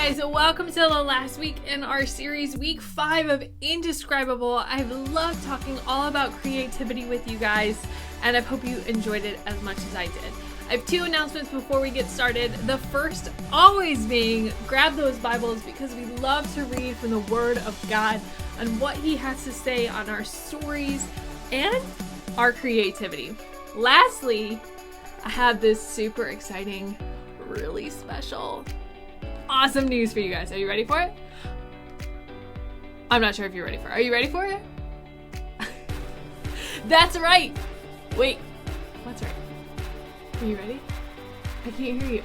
guys, welcome to the last week in our series, week 5 of Indescribable. I've loved talking all about creativity with you guys, and I hope you enjoyed it as much as I did. I have 2 announcements before we get started. The first always being, grab those Bibles because we love to read from the Word of God and what He has to say on our stories and our creativity. Lastly, I have this super exciting, really special, awesome news for you guys. Are you ready for it? I'm not sure if you're ready for it. Are you ready for it? That's right. Wait, what's right? Are you ready? I can't hear you.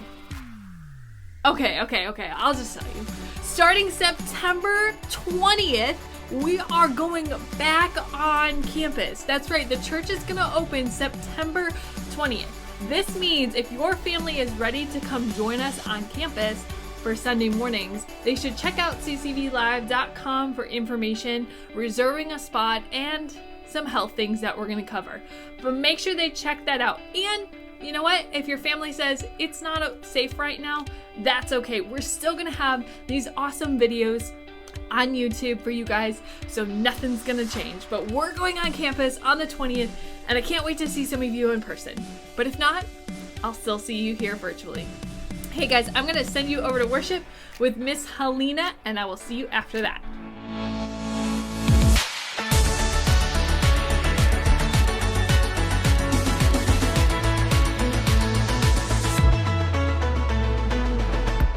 Okay. I'll just tell you. Starting September 20th, we are going back on campus. That's right. The church is going to open September 20th. This means if your family is ready to come join us on campus for Sunday mornings, they should check out ccvlive.com for information, reserving a spot, and some health things that we're going to cover. But make sure they check that out. And you know what? If your family says it's not safe right now, that's okay. We're still going to have these awesome videos on YouTube for you guys, so nothing's going to change. But we're going on campus on the 20th, and I can't wait to see some of you in person. But if not, I'll still see you here virtually. Hey guys, I'm going to send you over to worship with Miss Helena, and I will see you after that.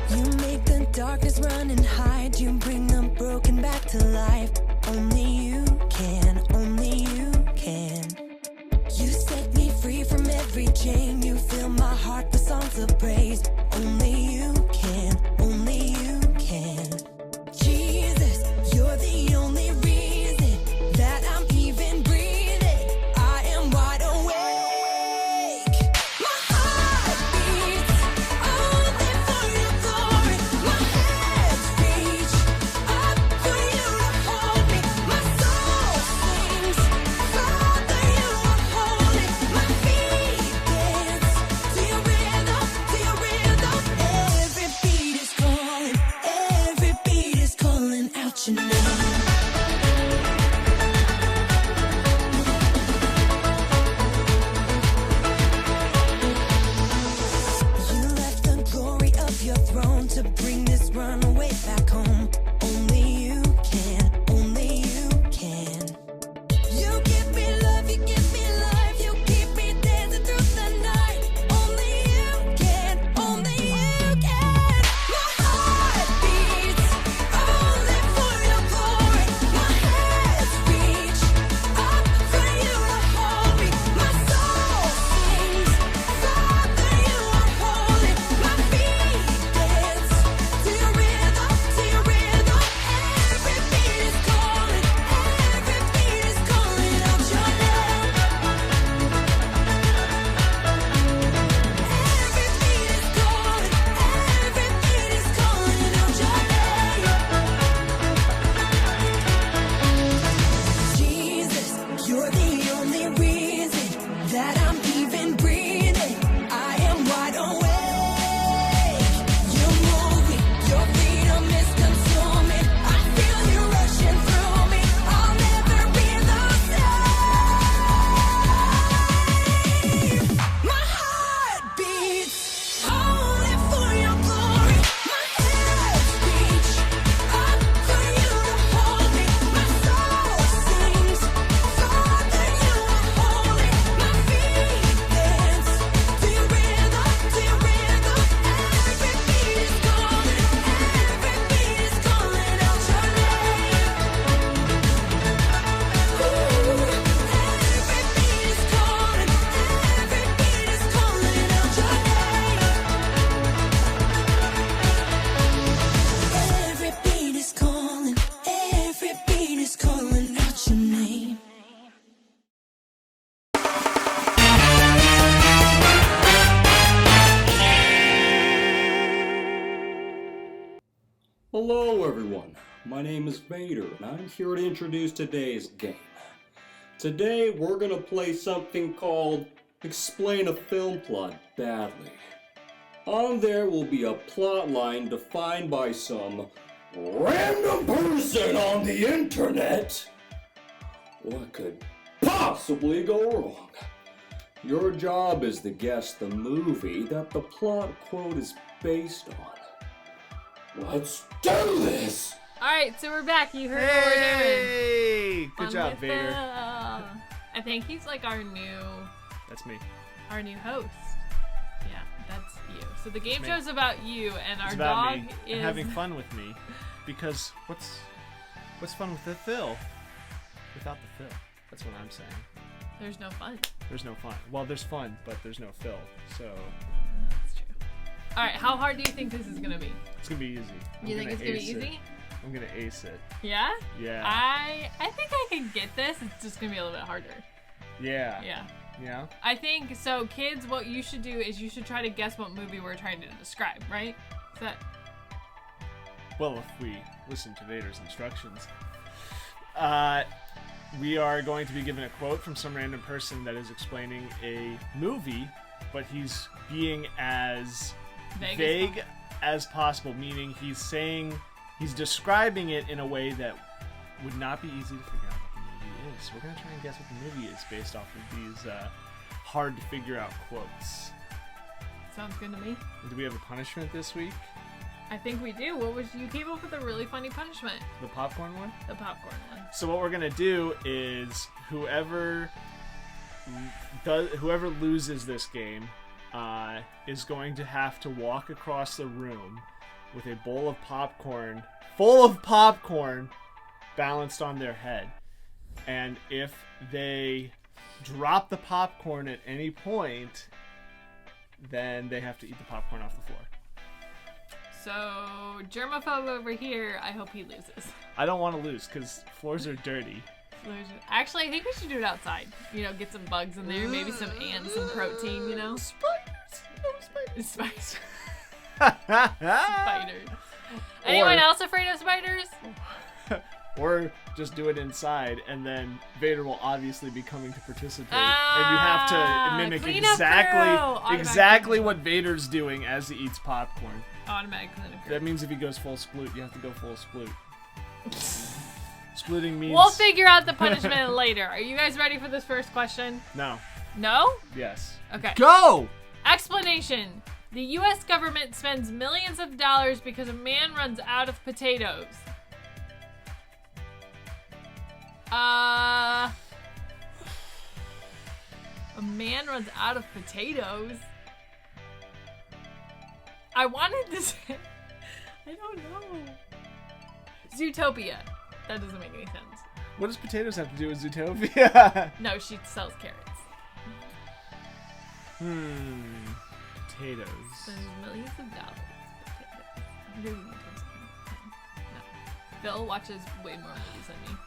You make the darkness run and hide. You bring the broken back to life. Only you can, only you can. You set me free from every chain. You fill my heart with songs of praise. Only you can, only you can. Jesus, you're the only reason that I'm even breathing. I am wide awake. My heart beats only for your glory. My hands reach up for you to hold me. My soul sings, Father, you are holy. My feet dance to your rhythm, to your rhythm. Every beat is calling out your name. You left the glory of your throne to bring this runaway back home. Only you can, only you can. You give me love, you give me life, you keep me dancing through the night. Only you can, only you can. My heart beats only for your glory. My hands reach up for you to hold me. My soul sings, Father, you are holy. My feet dance to your rhythm, to your rhythm. Every beat is calling out your name. Every beat is calling out your name. Jesus, you're the only reason that I'm even breathing. I am wide awake. You move me, your freedom is consuming. I feel you rushing through me. I'll never be the same. My heart beats only for your glory. My hands reach up for you to hold me. My soul sings, Father, you are holy. My feet dance to your rhythm, to your rhythm. Every beat is calling out your name. Ooh, every beat is calling out your name. Every beat is calling out your name. Hello everyone, my name is Vader and I'm here to introduce today's game. Today we're going to play something called Explain a Film Plot Badly. On there will be a plot line defined by some random person on the internet. What could possibly go wrong? Your job is to guess the movie that the plot quote is based on. Let's do this! Alright, so we're back. You heard what we're doing. Hey! Good job, With Vader. I think he's like our new host. Yeah, that's you. So the game me. show's about you, and our It's about dog me is and having fun with me. Because what's fun with the Phil? Without the Phil. That's what I'm saying. There's no fun. There's no fun. Well, there's fun, but there's no Phil. So That's true. Alright, how hard do you think this is gonna be? it's gonna be easy. You think it's gonna be easy? I'm gonna ace it. Yeah? Yeah. I think I can get this. It's just gonna be a little bit harder. Yeah. Yeah. Yeah. I think so. Kids, what you should do is you should try to guess what movie we're trying to describe, right? Is that Well, if we listen to Vader's instructions, we are going to be given a quote from some random person that is explaining a movie, but he's being as vague as possible, meaning he's describing it in a way that would not be easy to figure out what the movie is. We're going to try and guess what the movie is based off of these hard to figure out quotes. sounds good to me? Do we have a punishment this week? I think we do. You came up with a really funny punishment. The popcorn one? The popcorn one. So what we're gonna do is whoever loses this game is going to have to walk across the room with a bowl of popcorn, full of popcorn, balanced on their head. And if they drop the popcorn at any point, then they have to eat the popcorn off the floor. So, germaphobe over here, I hope he loses. I don't want to lose because floors are dirty. Actually, I think we should do it outside. You know, get some bugs in there, maybe some ants, some protein, you know? Spiders! No spiders! Spiders. Anyone else afraid of spiders? Or just do it inside, and then Vader will obviously be coming to participate, and you have to mimic exactly what Vader's doing as he eats popcorn. Automatic cleanup crew. That means if he goes full sploot, you have to go full sploot. Splitting means... We'll figure out the punishment later. Are you guys ready for this first question? No. No? Yes. Okay. Go! Explanation. The U.S. government spends millions of dollars because a man runs out of potatoes. A man runs out of potatoes? I wanted to say... I don't know. Zootopia. That doesn't make any sense. What does potatoes have to do with Zootopia? No, she sells carrots. Potatoes. Spends millions of dollars. Potatoes. I'm doing potatoes. No. Phil watches way more movies than me.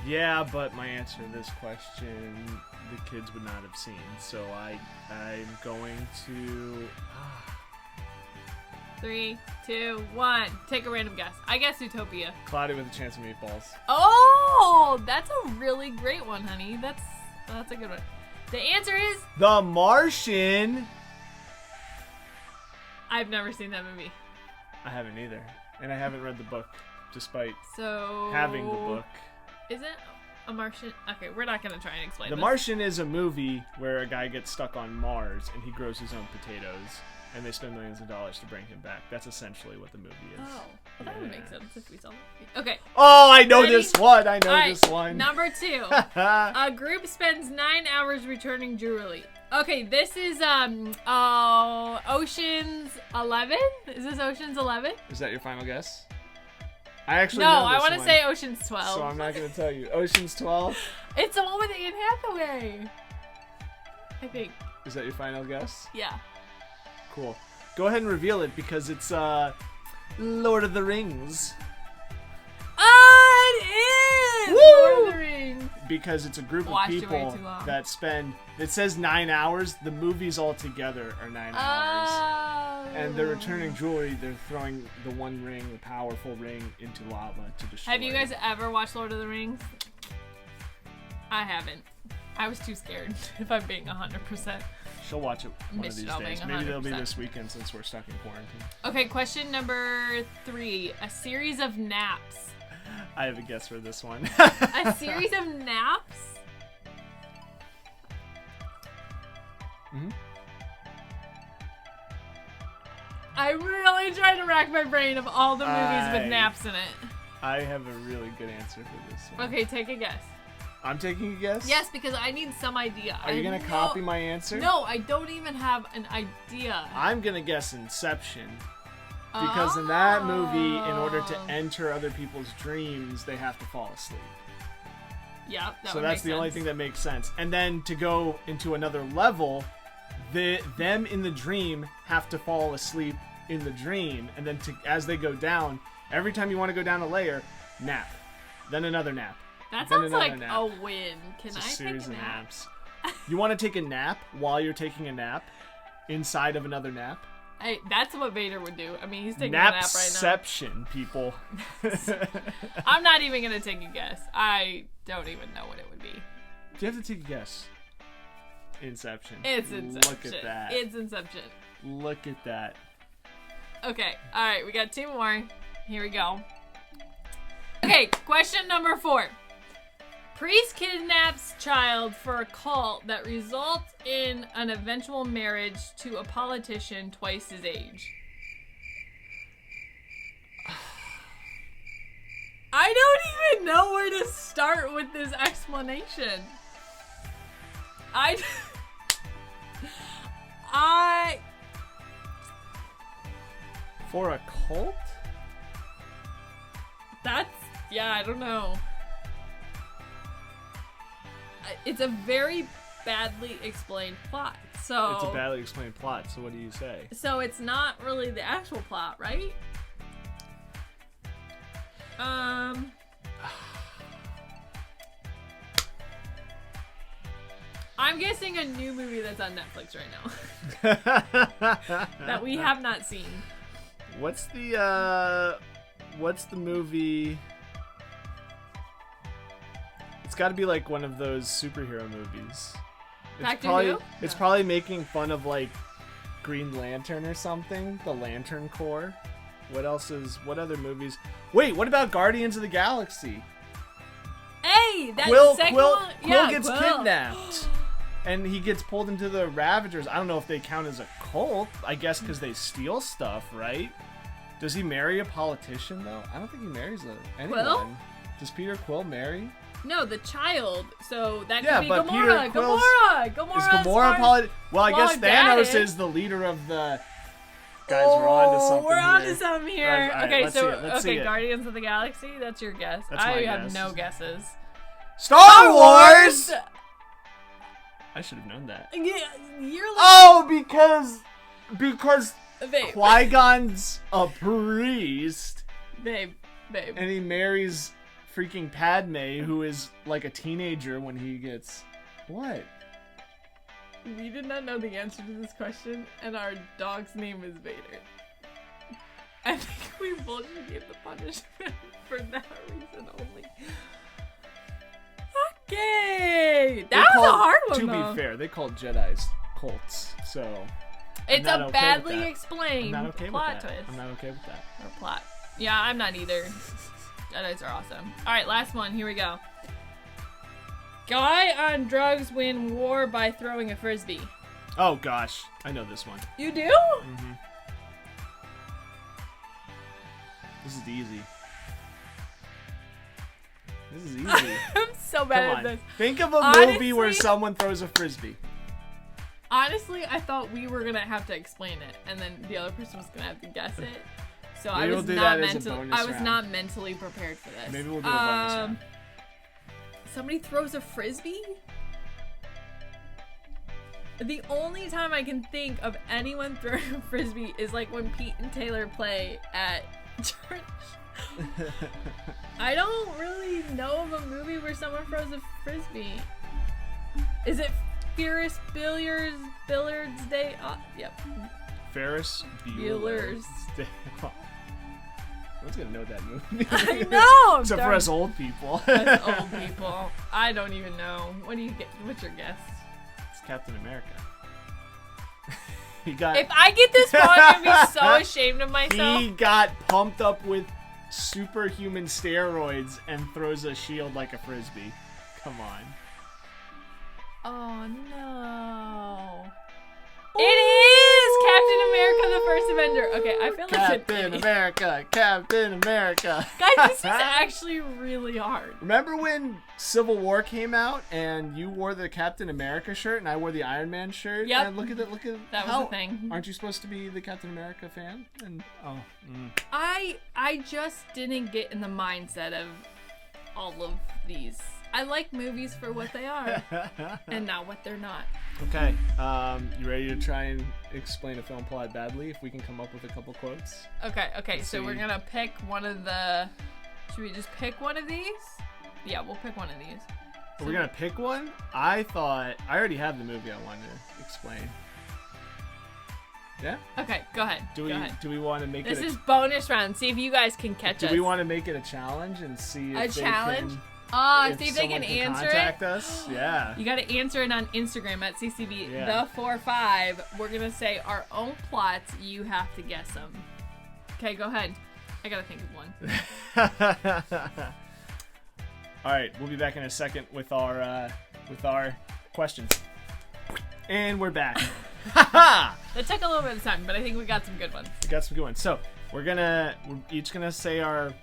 Yeah, but my answer to this question, the kids would not have seen. So I'm going to... 3, 2, 1. Take a random guess. I guess Utopia. Cloudy with a Chance of Meatballs. Oh, that's a really great one, honey. That's a good one. The answer is... The Martian! I've never seen that movie. I haven't either. And I haven't read the book, despite So... having the book. Is it a Martian? Okay, we're not going to try and explain The this. Martian is a movie where a guy gets stuck on Mars and he grows his own potatoes. And they spend millions of dollars to bring him back. That's essentially what the movie is. Oh, well, that would make sense if we saw the movie. Okay. Oh, I know Ready? this one. I know All right, this one. Number 2. A group spends 9 hours returning jewelry. Okay, this is Ocean's 11. Is this Ocean's 11? Is that your final guess? I actually No, know I this want to one, say Ocean's 12. so I'm not going to tell you. Ocean's 12? It's the one with Anne Hathaway. I think. Is that your final guess? Yeah. Cool. Go ahead and reveal it because it's Lord of the Rings. Oh, it is! Woo! Lord of the Rings. Because it's a group of Watched it way people too long. that spend... It says 9 hours. The movies all together are 9 hours. Oh. And they're returning jewelry. They're throwing the one ring, the powerful ring, into lava to destroy Have you guys it. ever watched Lord of the Rings? I haven't. I was too scared, if I'm being 100%. She'll watch it one of these Misspelling days. Maybe it'll be 100%. this weekend since we're stuck in quarantine. Okay, question number 3. A series of naps. I have a guess for this one. A series of naps? Mm-hmm. I'm really trying to rack my brain of all the movies with naps in it. I have a really good answer for this one. Okay, take a guess. I'm taking a guess? Yes, because I need some idea. Are you going to copy my answer? No, I don't even have an idea. I'm going to guess Inception. Because in that movie, in order to enter other people's dreams, they have to fall asleep. Yep, so that's the only thing that makes sense. And then to go into another level, them in the dream have to fall asleep in the dream. And then as they go down, every time you want to go down a layer, nap. Then another nap. That then sounds like nap. a win. Can It's I a series take a of nap? naps. You want to take a nap while you're taking a nap inside of another nap? That's what Vader would do. I mean, he's taking a nap right now. Napception, people. I'm not even going to take a guess. I don't even know what it would be. Do you have to take a guess? Inception. It's Inception. Look at that. It's Inception. Look at that. Okay, alright, we got 2 more. Here we go. Okay, question number 4. Priest kidnaps child for a cult that results in an eventual marriage to a politician twice his age. I don't even know where to start with this explanation. For a cult? I don't know. It's a very badly explained plot. So It's a badly explained plot, so what do you say? So it's not really the actual plot, right? I'm guessing a new movie that's on Netflix right now. That we have not seen. What's the movie? It's got to be like one of those superhero movies. It's probably making fun of like Green Lantern or something. The Lantern Corps. What other movies? Wait, what about Guardians of the Galaxy? Hey, that second one. Quill gets kidnapped. And he gets pulled into the Ravagers. I don't know if they count as a cult. I guess because they steal stuff, right? Does he marry a politician, though? I don't think he marries anyone. Quill? Does Peter Quill marry? No, the child. So that Yeah, could be but Gamora. Peter Quill's- Gamora. Is Gamora politician? Well, I guess that Thanos is the leader of the... Guys, we're on to something We're on here. to something here. All right, Okay, let's so see it, let's see it. Guardians of the Galaxy. That's your guess. That's my I have guess. no guesses. Star Wars! I should have known that. Yeah, you're like, Oh, because babe, Qui-Gon's a priest, babe. and he marries freaking Padme, who is like a teenager when he gets... What? We did not know the answer to this question, and our dog's name is Vader. I think we both should get the punishment for that reason only. Okay, that was a hard one. To though. be fair, they called Jedis cults, so It's I'm a not okay with badly that. explained I'm not okay plot with that. twist. I'm not okay with that. Or plot. Yeah, I'm not either. Jedis are awesome. Alright, last one. Here we go. Guy on drugs win war by throwing a frisbee. Oh gosh, I know this one. You do? Mm-hmm. This is easy. This is easy. I'm so bad Come at on. this. Think of a movie where Honestly- someone throws a frisbee. Honestly, I thought we were gonna have to explain it, and then the other person was gonna have to guess it. So Maybe I was we'll do not that as a bonus I was round. not mentally prepared for this. Maybe we'll do a bonus round. Somebody throws a frisbee? The only time I can think of anyone throwing a frisbee is like when Pete and Taylor play at church. I don't really know of a movie where someone throws a frisbee. Is it Ferris Billiards Day? Yep. Ferris Bueller's Day Off. One's gonna know that movie. I know. Except for us old people. Us old people. I don't even know. What do you get? What's your guess? It's Captain America. He got. If I get this wrong, I'm gonna be so ashamed of myself. He got pumped up with superhuman steroids and throws a shield like a frisbee. Come on. Oh no. It is Captain America: The First Avenger. Okay, I feel like Captain America, Captain America. Guys, this is actually really hard. Remember when Civil War came out and you wore the Captain America shirt and I wore the Iron Man shirt? Yep. And look at that. That was the thing. Aren't you supposed to be the Captain America fan? And I just didn't get in the mindset of all of these. I like movies for what they are and not what they're not. Okay, you ready to try and explain a film plot badly if we can come up with a couple quotes? Okay, so we're gonna pick one of the... Should we just pick one of these? Yeah, we'll pick one of these. We're gonna pick one? I already have the movie I wanted to explain. Yeah? Okay, go ahead. Do we want to make this it is bonus round. See if you guys can catch us. Do we want to make it a challenge and see if a challenge? If see if they can answer contact it. us. Yeah. You got to answer it on Instagram at CCB Yeah. the 45. We're gonna say our own plots. You have to guess them. Okay, go ahead. I gotta think of one. All right, we'll be back in a second with our questions. And we're back. It took a little bit of time, but I think we got some good ones. We got some good ones. So we're each gonna say our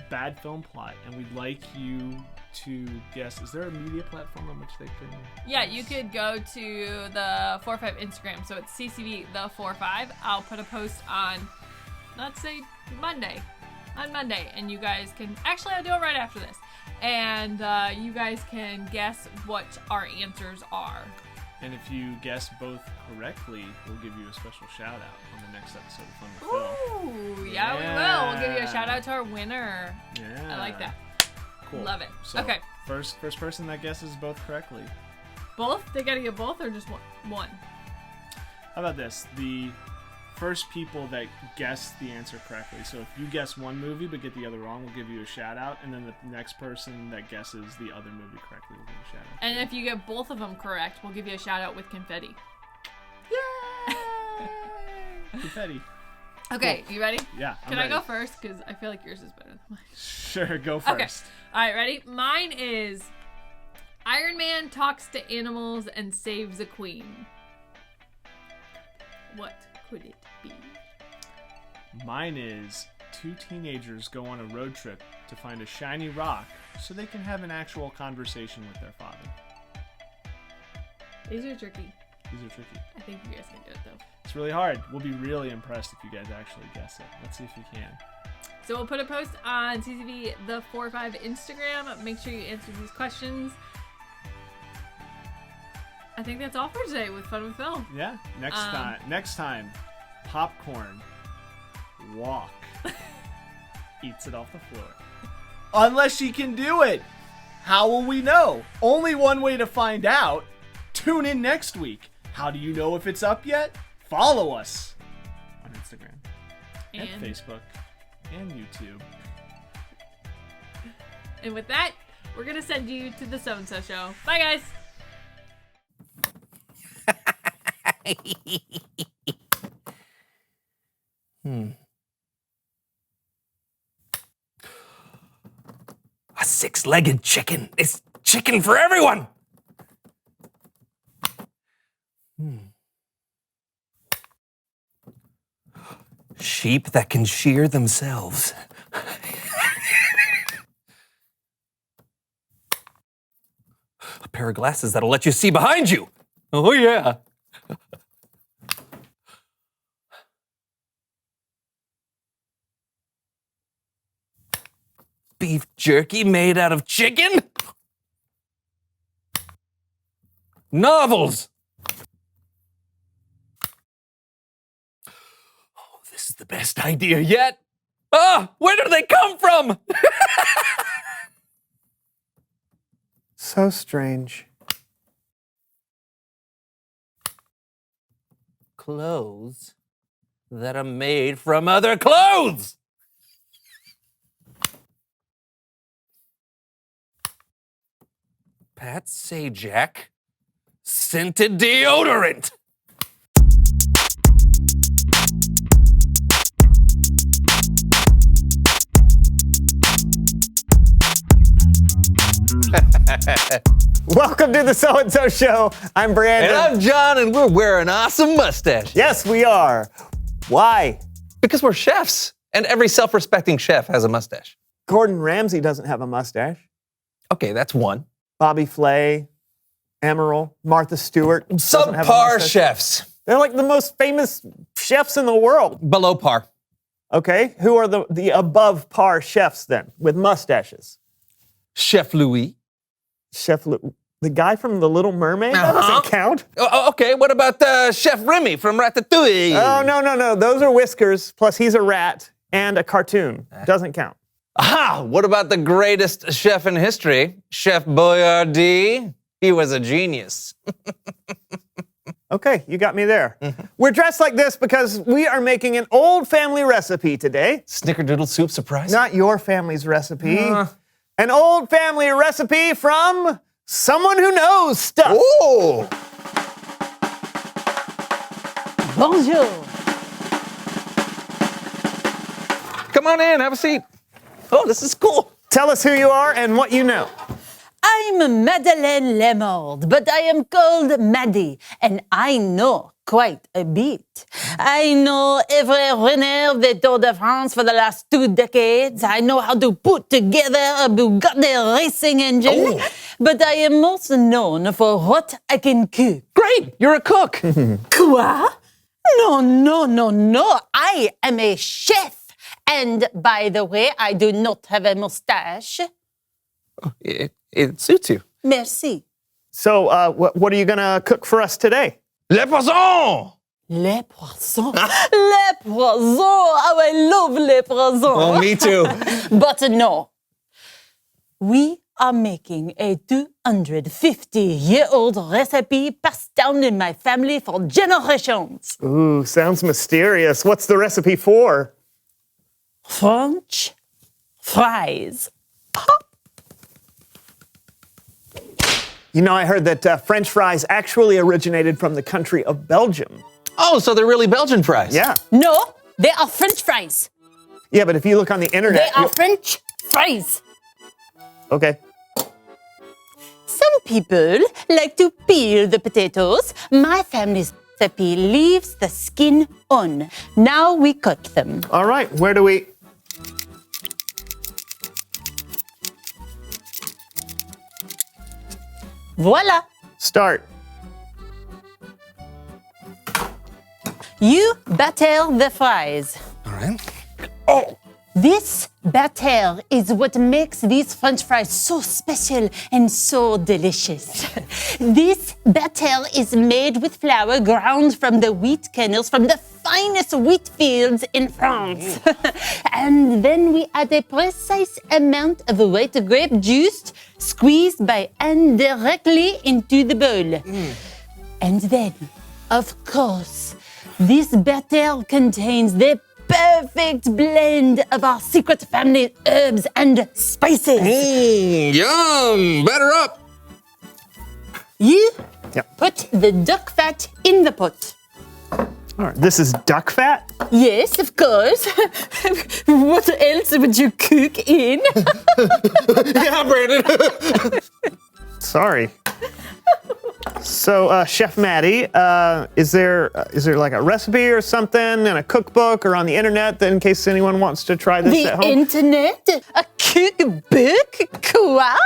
bad film plot, and we'd like you to guess. Is there a media platform on which they can? Yeah, you could go to the 45 Instagram. So it's CCB the 45. I'll put a post on, let's say Monday, and you guys can. Actually, I'll do it right after this, and you guys can guess what our answers are. And if you guess both correctly, we'll give you a special shout out on the next episode of Fun with Phil. Ooh, yeah, we will. We'll give you a shout out to our winner. Yeah. I like that. Cool. Love it. So, okay. First person that guesses both correctly. Both? They gotta get both or just one? How about this? The first people that guess the answer correctly. So if you guess one movie but get the other wrong, we'll give you a shout out. And then the next person that guesses the other movie correctly will give you a shout out. And if you get both of them correct, we'll give you a shout out with confetti. Yay! Confetti. Okay, cool. You ready? Yeah. Can I go first? Because I feel like yours is better than mine. Sure, go first. Okay. All right, ready? Mine is Iron Man talks to animals and saves a queen. What could it be? Mine is two teenagers go on a road trip to find a shiny rock so they can have an actual conversation with their father. These are tricky. These are tricky. I think you guys can do it though. It's really hard. We'll be really impressed if you guys actually guess it. Let's see if you can. So we'll put a post on CCV the 45 Instagram. Make sure you answer these questions. I think that's all for today with Fun with Phil. Yeah. Next time, popcorn, walk, eats it off the floor. Unless she can do it. How will we know? Only one way to find out. Tune in next week. How do you know if it's up yet? Follow us on Instagram and Facebook and YouTube. And with that, we're going to send you to the So-and-So Show. Bye, guys. A six-legged chicken. It's chicken for everyone. Sheep that can shear themselves. A pair of glasses that'll let you see behind you. Oh, yeah. Beef jerky made out of chicken? Novels! Oh, this is the best idea yet. Ah, where do they come from? So strange. Clothes that are made from other clothes. Pat Sajak scented deodorant. Welcome to the So and So Show. I'm Brandon. And I'm John, and we're wearing awesome mustaches. Yes, we are. Why? Because we're chefs, and every self-respecting chef has a mustache. Gordon Ramsay doesn't have a mustache. Okay, that's one. Bobby Flay, Emerald, Martha Stewart. doesn't have a Subpar mustache. chefs. They're like the most famous chefs in the world. Below par. Okay, who are the above par chefs then with mustaches? Chef Louis. The guy from The Little Mermaid? That doesn't count. Oh, okay, what about Chef Remy from Ratatouille? Oh, no. Those are whiskers, plus he's a rat and a cartoon. Doesn't count. Aha! What about the greatest chef in history, Chef Boyardee? He was a genius. Okay, you got me there. We're dressed like this because we are making an old family recipe today. Snickerdoodle soup surprise? Not your family's recipe. An old family recipe from someone who knows stuff. Oh! Bonjour. Come on in, have a seat. Oh, this is cool. Tell us who you are and what you know. I'm Madeleine Lemord, but I am called Maddie, and I know quite a bit. I know every winner of the Tour de France for the last 2 decades. I know how to put together a Bugatti racing engine. But I am most known for what I can cook. Great, you're a cook. Quoi? No. I am a chef. And by the way, I do not have a mustache. It suits you. Merci. So, what are you gonna cook for us today? Le poisson! Les poissons. Les poissons. Oh, I love les poissons. Oh, me too. But no. We are making a 250-year-old recipe passed down in my family for generations. Ooh, sounds mysterious. What's the recipe for? French fries. You know, I heard that French fries actually originated from the country of Belgium. Oh, so they're really Belgian fries? Yeah. No, they are French fries. Yeah, but if you look on the internet... They are French fries. Okay. Some people like to peel the potatoes. My family's recipe leaves the skin on. Now we cook them. All right, where do we... Voila. start? You batter the fries. All right. This batter is what makes these French fries so special and so delicious. This batter is made with flour ground from the wheat kernels from the finest wheat fields in France. And then we add a precise amount of white grape juice squeezed by hand directly into the bowl. And then, of course, this batter contains the perfect blend of our secret family herbs and spices. Yum! Batter up! You Yep. put the duck fat in the pot. All right, this is duck fat? Yes, of course. What else would you cook in? Yeah, Brandon. Sorry. So, Chef Maddie, is there like a recipe or something in a cookbook or on the internet that in case anyone wants to try this at The home? internet? A cookbook? Quoi?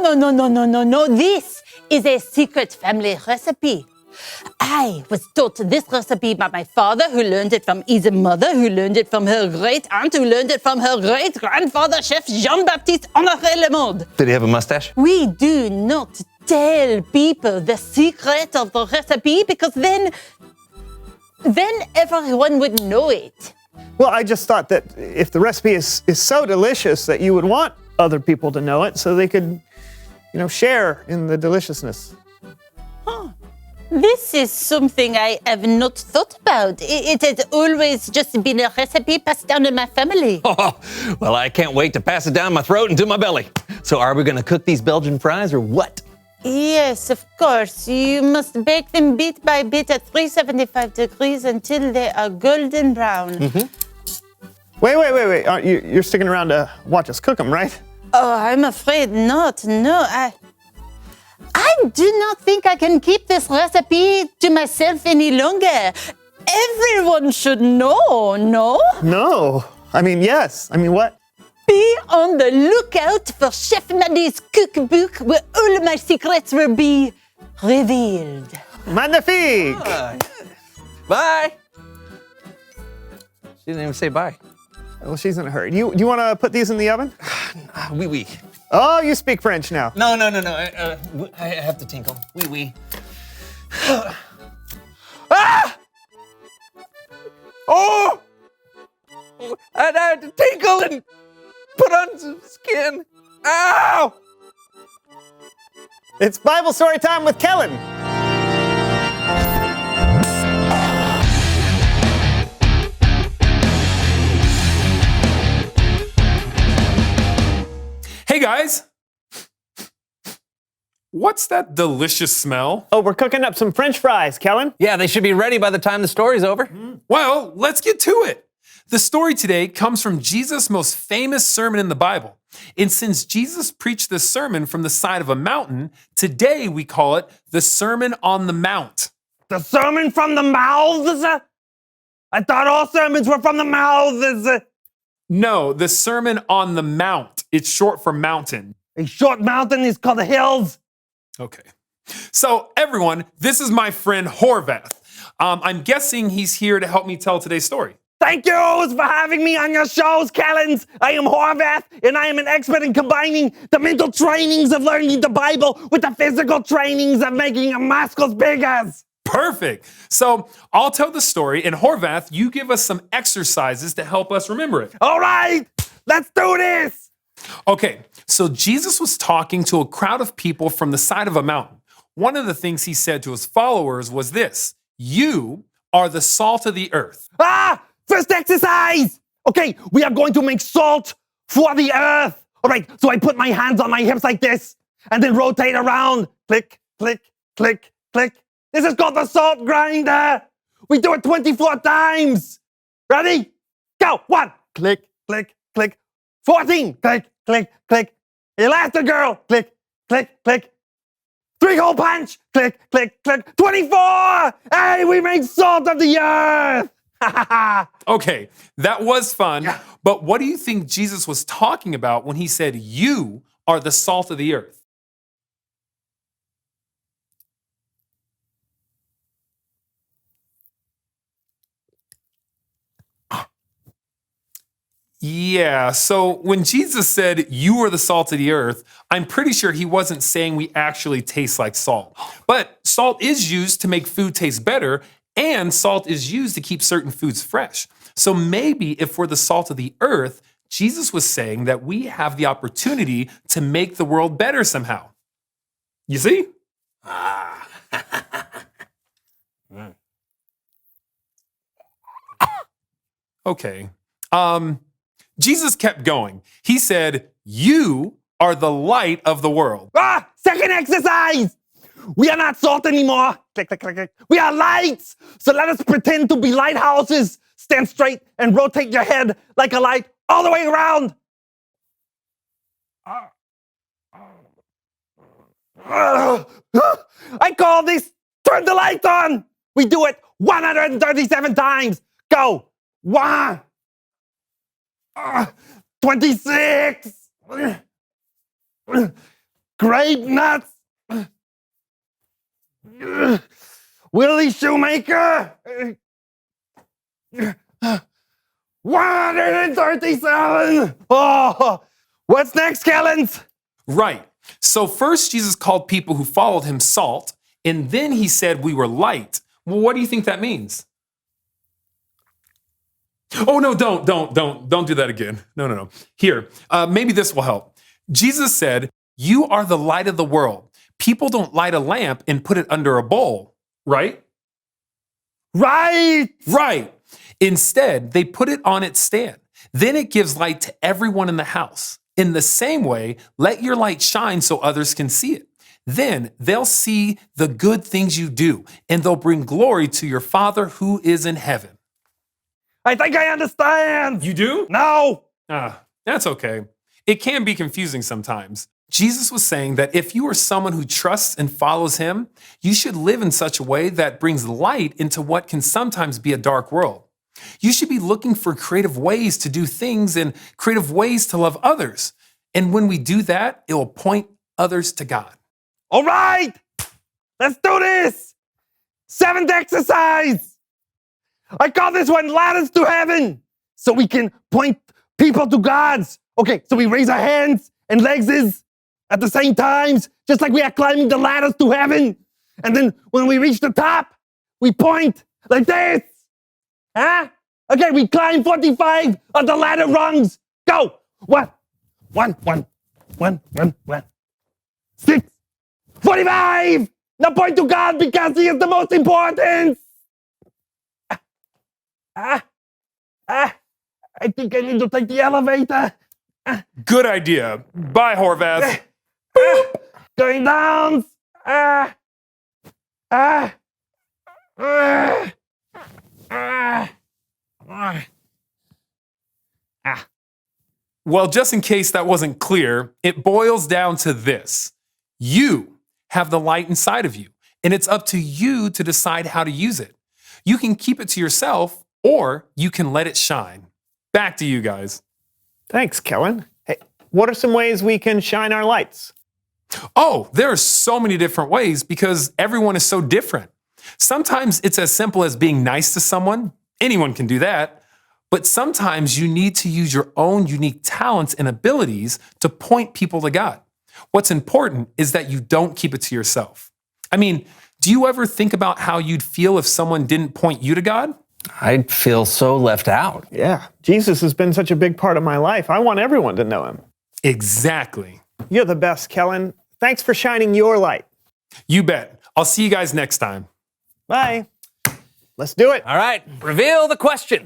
No. This is a secret family recipe. I was taught this recipe by my father, who learned it from his mother, who learned it from her great aunt, who learned it from her great grandfather, Chef Jean-Baptiste Honoré Lemond. Did he have a mustache? We do not tell people the secret of the recipe because then everyone would know it. Well, I just thought that if the recipe is so delicious that you would want other people to know it so they could, share in the deliciousness. This is something I have not thought about. It has always just been a recipe passed down in my family. Oh, well, I can't wait to pass it down my throat into my belly. So are we gonna cook these Belgian fries or what? Yes, of course. You must bake them bit by bit at 375 degrees until they are golden brown. Wait. You're sticking around to watch us cook them, right? Oh, I'm afraid not. No, I do not think I can keep this recipe to myself any longer. Everyone should know, no? No. I mean, yes. I mean, what? Be on the lookout for Chef Maddie's cookbook where all my secrets will be revealed. Magnifique! Bye. She didn't even say bye. Well, she's in a hurry. Do you want to put these in the oven? Oui, oui. Oh, you speak French now. No. I have to tinkle. Oui, oui. Ah! Oh! I had to tinkle and put on some skin. Ow! It's Bible story time with Kellen. Hey guys! What's that delicious smell? Oh, we're cooking up some French fries, Kellen. Yeah, they should be ready by the time the story's over. Well, let's get to it. The story today comes from Jesus' most famous sermon in the Bible. And since Jesus preached this sermon from the side of a mountain, today we call it the Sermon on the Mount. The sermon from the mouths? I thought all sermons were from the mouths. No, the Sermon on the Mount. It's short for mountain. A short mountain is called the hills. Okay. So everyone, this is my friend Horvath. I'm guessing he's here to help me tell today's story. Thank you for having me on your shows, Kellens. I am Horvath, and I am an expert in combining the mental trainings of learning the Bible with the physical trainings of making your muscles bigger. Perfect. So I'll tell the story, and Horvath, you give us some exercises to help us remember it. All right, let's do this. Okay, so Jesus was talking to a crowd of people from the side of a mountain. One of the things he said to his followers was this: you are the salt of the earth. First exercise. Okay, we are going to make salt for the earth. All right, so I put my hands on my hips like this and then rotate around. Click, click, click, click. This is called the salt grinder. We do it 24 times. Ready? Go. 1. Click, click, click. 14. Click, click, click. Elastigirl. Click, click, click. 3-hole punch. Click, click, click. 24. Hey, we made salt of the earth. Okay, that was fun, but what do you think Jesus was talking about when he said, you are the salt of the earth? Yeah, so when Jesus said, you are the salt of the earth, I'm pretty sure he wasn't saying we actually taste like salt. But salt is used to make food taste better, and salt is used to keep certain foods fresh. So maybe if we're the salt of the earth, Jesus was saying that we have the opportunity to make the world better somehow. You see? Okay. Jesus kept going. He said, you are the light of the world. Second exercise. We are not salt anymore. Click, click, click, click. We are lights. So let us pretend to be lighthouses. Stand straight and rotate your head like a light all the way around. I call this turn the light on. We do it 137 times. Go. 1. 26. Grape nuts. Willie Shoemaker. 137. Oh, what's next, Kellens? Right. So first Jesus called people who followed him salt, and then he said we were light. Well, what do you think that means? Oh, no, don't do that again. No. Here, maybe this will help. Jesus said, you are the light of the world. People don't light a lamp and put it under a bowl. right? Right! Right. Instead, they put it on its stand. Then it gives light to everyone in the house. In the same way, let your light shine so others can see it. Then they'll see the good things you do, and they'll bring glory to your Father who is in heaven. I think I understand. You do? No. That's okay. It can be confusing sometimes. Jesus was saying that if you are someone who trusts and follows him, you should live in such a way that brings light into what can sometimes be a dark world. You should be looking for creative ways to do things and creative ways to love others. And when we do that, it will point others to God. All right. Let's do this. 7th exercise. I call this one ladders to heaven. So we can point people to God's. Okay, so we raise our hands and legs at the same times, just like we are climbing the ladders to heaven. And then when we reach the top, we point like this. Huh? Okay, we climb 45 of the ladder rungs. Go. 1, 6, 45. Now point to God because he is the most important. I think I need to take the elevator. Good idea. Bye, Horvath. Going down. Well, just in case that wasn't clear, it boils down to this. You have the light inside of you, and it's up to you to decide how to use it. You can keep it to yourself, or you can let it shine. Back to you guys. Thanks, Kellen. Hey, what are some ways we can shine our lights? Oh, there are so many different ways because everyone is so different. Sometimes it's as simple as being nice to someone. Anyone can do that. But sometimes you need to use your own unique talents and abilities to point people to God. What's important is that you don't keep it to yourself. I mean, do you ever think about how you'd feel if someone didn't point you to God? I'd feel so left out. Yeah, Jesus has been such a big part of my life. I want everyone to know him. Exactly. You're the best, Kellen. Thanks for shining your light. You bet. I'll see you guys next time. Bye. Let's do it. All right, reveal the question.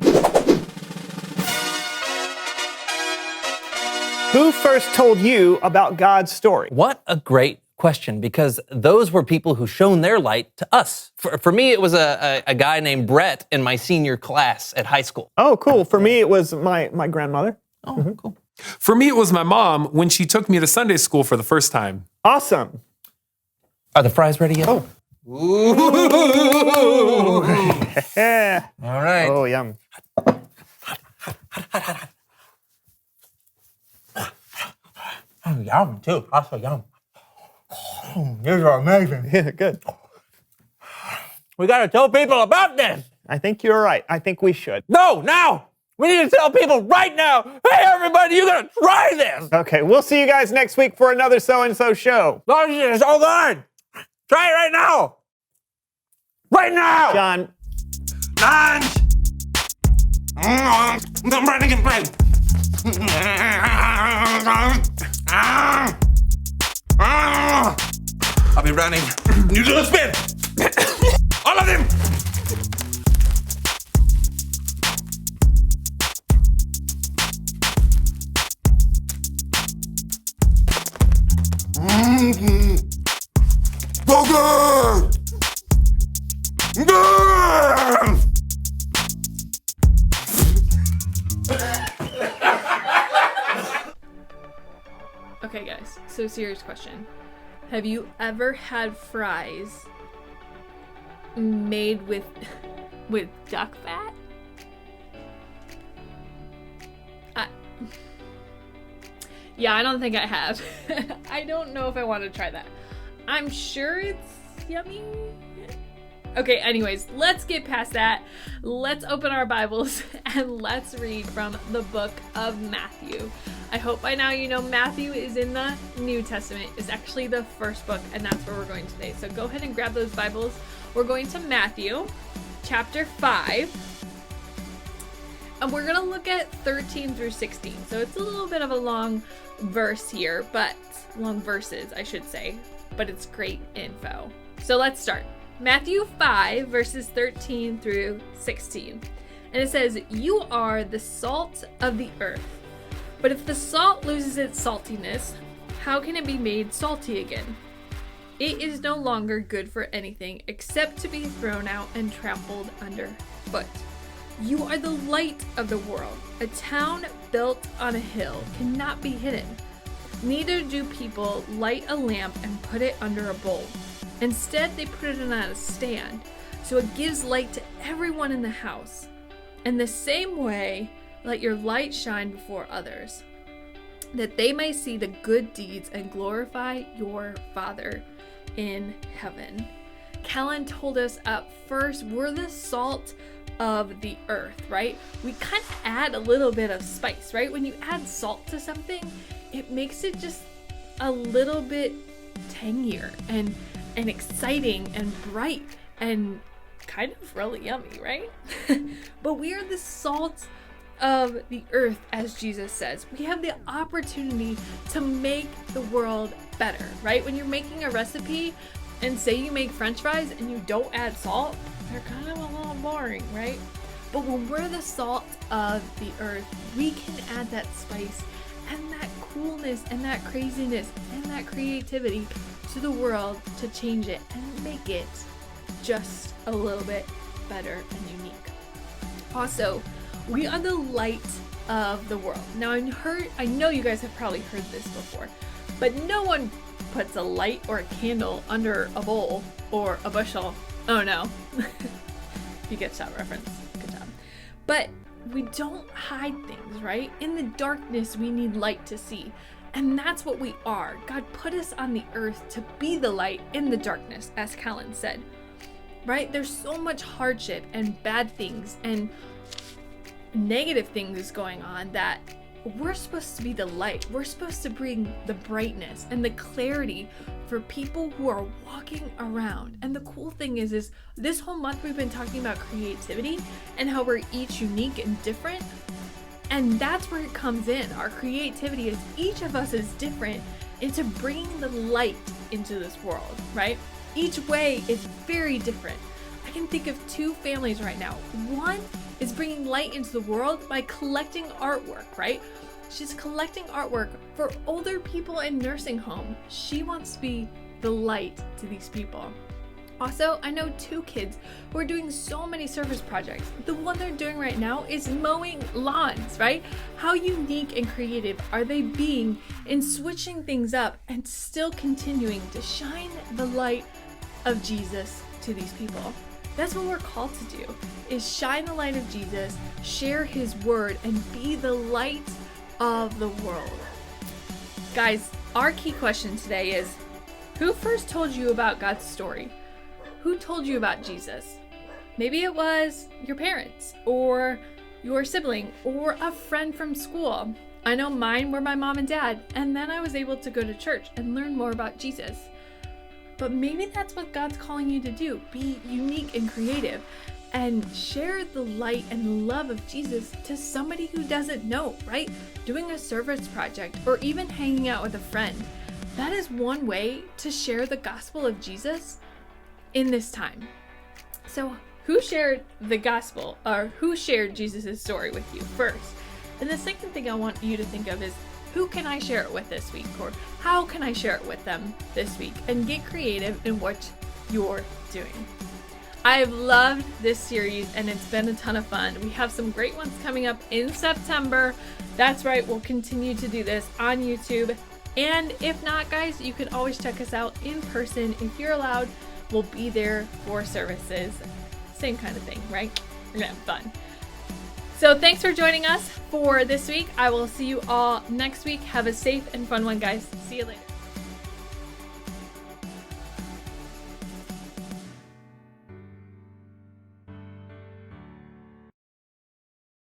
Who first told you about God's story? What a great question, because those were people who shone their light to us. For me, it was a guy named Brett in my senior class at high school. Oh, cool. For me, it was my grandmother. Oh, cool. For me, it was my mom when she took me to Sunday school for the first time. Awesome. Are the fries ready yet? Oh. Ooh. All right. Oh, yum. Oh, yum, too. Also yum. These are amazing. Yeah, good. We got to tell people about this. I think you're right. I think we should. No, now. We need to tell people right now. Hey, everybody, you got to try this. Okay, we'll see you guys next week for another So-and-So show. Oh, this is so good. Try it right now. Right now. John. Lunch. I'm running in place. I'll be running. You do a spin. All of them. Go good. Good. Okay, guys, so serious question. Have you ever had fries made with duck fat? Yeah, I don't think I have. I don't know if I want to try that. I'm sure it's yummy. Okay, anyways, let's get past that. Let's open our Bibles and let's read from the book of Matthew. I hope by now you know Matthew is in the New Testament. It's actually the first book, and that's where we're going today. So go ahead and grab those Bibles. We're going to Matthew chapter 5. And we're going to look at 13 through 16. So it's a little bit of a long verse here, but long verses, I should say. But it's great info. So let's start. Matthew 5, verses 13 through 16. And it says, "You are the salt of the earth. But if the salt loses its saltiness, how can it be made salty again? It is no longer good for anything except to be thrown out and trampled underfoot. You are the light of the world. A town built on a hill cannot be hidden. Neither do people light a lamp and put it under a bowl. Instead, they put it on a stand, so it gives light to everyone in the house. In the same way, let your light shine before others, that they may see the good deeds and glorify your Father in heaven." Kellen told us up first, we're the salt of the earth, right? We kind of add a little bit of spice, right? When you add salt to something, it makes it just a little bit tangier and exciting and bright and kind of really yummy, right? But we are the salt of the earth, as Jesus says. We have the opportunity to make the world better, right? When you're making a recipe and say you make French fries and you don't add salt, they're kind of a little boring, right? But when we're the salt of the earth, we can add that spice and that coolness and that craziness and that creativity to the world to change it and make it just a little bit better and unique. Also, we are the light of the world. Now, I know you guys have probably heard this before, but no one puts a light or a candle under a bowl or a bushel. Oh no. You get that reference. Good job. But we don't hide things, right? In the darkness, we need light to see. And that's what we are. God put us on the earth to be the light in the darkness, as Callan said. Right? There's so much hardship and bad things and negative things going on that we're supposed to be the light. We're supposed to bring the brightness and the clarity for people who are walking around. And the cool thing is this whole month we've been talking about creativity and how we're each unique and different. And that's where it comes in. Our creativity is each of us is different into bringing the light into this world, right? Each way is very different. I can think of two families right now. One is bringing light into the world by collecting artwork, right? She's collecting artwork for older people in nursing home. She wants to be the light to these people. Also, I know two kids who are doing so many service projects. The one they're doing right now is mowing lawns, right? How unique and creative are they being in switching things up and still continuing to shine the light of Jesus to these people? That's what we're called to do, is shine the light of Jesus, share his word, and be the light of the world. Guys, our key question today is, who first told you about God's story? Who told you about Jesus? Maybe it was your parents, or your sibling, or a friend from school. I know mine were my mom and dad, and then I was able to go to church and learn more about Jesus. But maybe that's what God's calling you to do. Be unique and creative and share the light and love of Jesus to somebody who doesn't know, right? Doing a service project or even hanging out with a friend. That is one way to share the gospel of Jesus in this time. So who shared the gospel, or who shared Jesus' story with you first? And the second thing I want you to think of is, who can I share it with this week? Or how can I share it with them this week? And get creative in what you're doing. I've loved this series and it's been a ton of fun. We have some great ones coming up in September. That's right, we'll continue to do this on YouTube. And if not, guys, you can always check us out in person. If you're allowed, we'll be there for services. Same kind of thing, right? We're gonna have fun. So thanks for joining us for this week. I will see you all next week. Have a safe and fun one, guys. See you later.